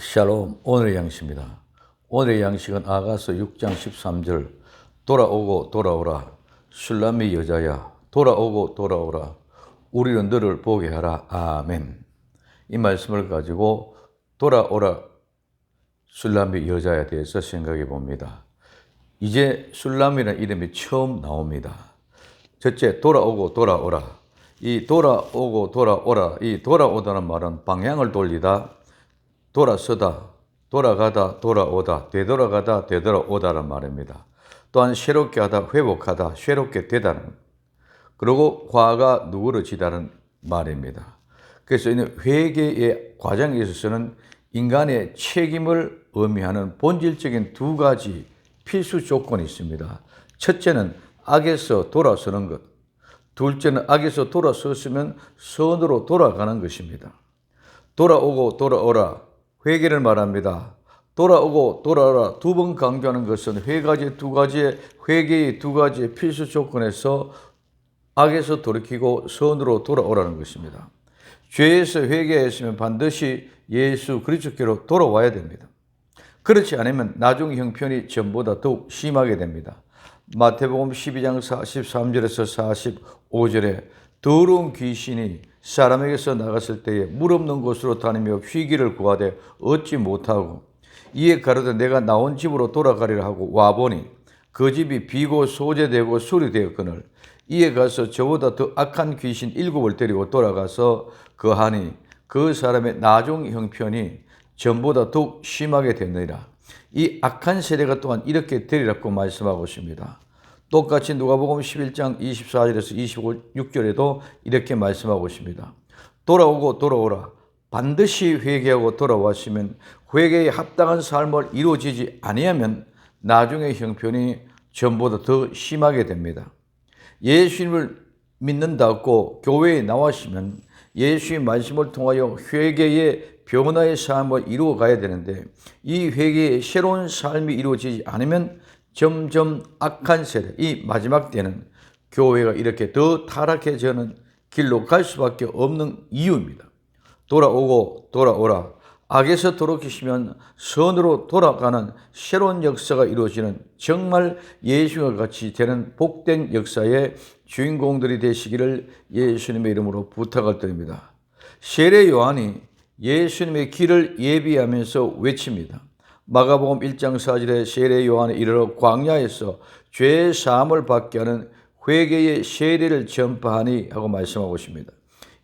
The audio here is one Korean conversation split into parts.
샬롬. 오늘의 양식입니다. 오늘의 양식은 아가서 6장 13절 돌아오고 돌아오라 술람미 여자야 돌아오고 돌아오라 우리는 너를 보게 하라. 아멘. 이 말씀을 가지고 돌아오라 술람미 여자에 대해서 생각해 봅니다. 이제 술람이라는 이름이 처음 나옵니다. 첫째, 돌아오고 돌아오라. 이 돌아오고 돌아오라, 이 돌아오다는 말은 방향을 돌리다, 돌아서다, 돌아가다, 돌아오다, 되돌아가다, 되돌아오다라는 말입니다. 또한 새롭게 하다, 회복하다, 새롭게 되다는, 그리고 화가 누그러지다는 말입니다. 그래서 이는 회개의 과정에 있어서는 인간의 책임을 의미하는 본질적인 두 가지 필수 조건이 있습니다. 첫째는 악에서 돌아서는 것, 둘째는 악에서 돌아섰으면 선으로 돌아가는 것입니다. 돌아오고 돌아오라, 회개를 말합니다. 돌아오고 돌아오라 두 번 강조하는 것은 회개의 두 가지의 필수 조건에서 악에서 돌이키고 선으로 돌아오라는 것입니다. 죄에서 회개했으면 반드시 예수 그리스도께로 돌아와야 됩니다. 그렇지 않으면 나중 형편이 전보다 더욱 심하게 됩니다. 마태복음 12장 43절에서 45절에 더러운 귀신이 사람에게서 나갔을 때에 물 없는 곳으로 다니며 휘기를 구하되 얻지 못하고 이에 가로되 내가 나온 집으로 돌아가리라 하고 와보니 그 집이 비고 소재되고 수리되었거늘 이에 가서 저보다 더 악한 귀신 7을 데리고 돌아가서 거하니 그 사람의 나중 형편이 전보다 더욱 심하게 됐느니라. 이 악한 세대가 또한 이렇게 되리라고 말씀하고 있습니다. 똑같이 누가복음 11장 24절에서 26절에도 이렇게 말씀하고 있습니다. 돌아오고 돌아오라. 반드시 회개하고 돌아왔으면 회개에 합당한 삶을 이루어지지 아니하면 나중의 형편이 전보다 더 심하게 됩니다. 예수님을 믿는다고 교회에 나왔으면 예수의 말씀을 통하여 회개의 변화의 삶을 이루어 가야 되는데 이 회개의 새로운 삶이 이루어지지 않으면 점점 악한 세대, 이 마지막 때는 교회가 이렇게 더 타락해지는 길로 갈 수밖에 없는 이유입니다. 돌아오고 돌아오라. 악에서 돌이키시면 선으로 돌아가는 새로운 역사가 이루어지는 정말 예수와 같이 되는 복된 역사의 주인공들이 되시기를 예수님의 이름으로 부탁을 드립니다. 세례 요한이 예수님의 길을 예비하면서 외칩니다. 마가복음 1장 4절에 세례 요한이 이르러 광야에서 죄 사함을 받게 하는 회개의 세례를 전파하니 하고 말씀하고 있습니다.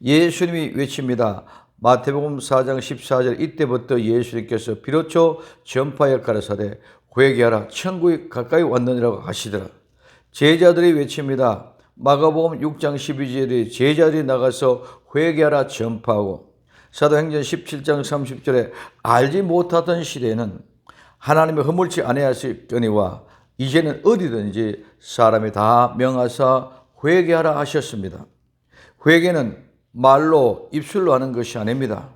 예수님이 외칩니다. 마태복음 4장 14절 이때부터 예수님께서 비로소 전파에 가라사대 회개하라 천국이 가까이 왔느니라고 하시더라. 제자들이 외칩니다. 마가복음 6장 12절에 제자들이 나가서 회개하라 전파하고 사도행전 17장 30절에 알지 못하던 시대에는 하나님의 허물치 아니하시거니와 이제는 어디든지 사람이 다 명하사 회개하라 하셨습니다. 회개는 말로 입술로 하는 것이 아닙니다.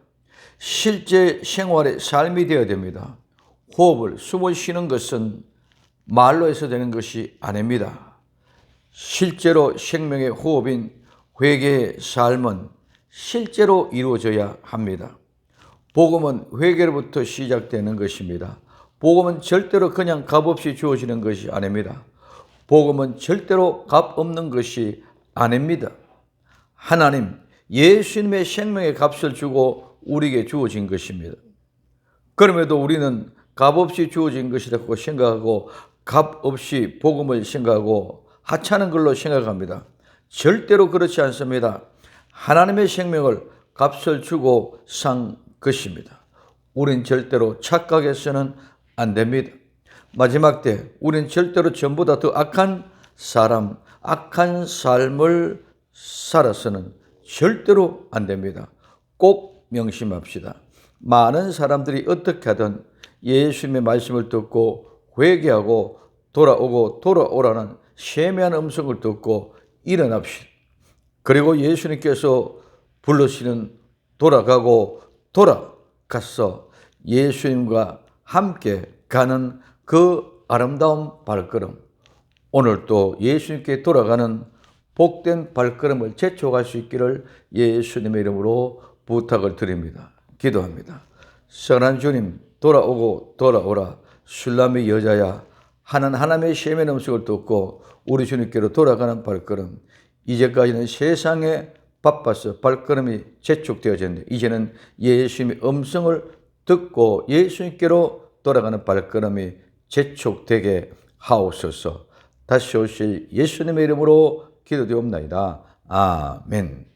실제 생활의 삶이 되어야 됩니다. 호흡을 숨을 쉬는 것은 말로 해서 되는 것이 아닙니다. 실제로 생명의 호흡인 회개의 삶은 실제로 이루어져야 합니다. 복음은 회개로부터 시작되는 것입니다. 복음은 절대로 그냥 값없이 주어지는 것이 아닙니다. 복음은 절대로 값 없는 것이 아닙니다. 하나님, 예수님의 생명의 값을 주고 우리에게 주어진 것입니다. 그럼에도 우리는 값없이 주어진 것이라고 생각하고 값없이 복음을 생각하고 하찮은 걸로 생각합니다. 절대로 그렇지 않습니다. 하나님의 생명을 값을 주고 산 것입니다. 우린 절대로 착각해서는 안 됩니다. 마지막 때 우린 절대로 전보다 더 악한 사람, 악한 삶을 살아서는 절대로 안 됩니다. 꼭 명심합시다. 많은 사람들이 어떻게 하든 예수님의 말씀을 듣고 회개하고 돌아오고 돌아오라는 세미한 음성을 듣고 일어납시다. 그리고 예수님께서 부르시는 돌아가고 돌아가서 예수님과 함께 가는 그 아름다운 발걸음, 오늘 또 예수님께 돌아가는 복된 발걸음을 제쳐갈 수 있기를 예수님의 이름으로 부탁을 드립니다. 기도합니다. 선한 주님 돌아오고 돌아오라. 술람의 여자야. 하나님의 셈의 음식을 듣고 우리 주님께로 돌아가는 발걸음. 이제까지는 세상에 바빠서 발걸음이 재촉되어졌는데 이제는 예수님의 음성을 듣고 예수님께로 돌아가는 발걸음이 재촉되게 하옵소서. 다시 오실 예수님의 이름으로 기도되옵나이다. 아멘.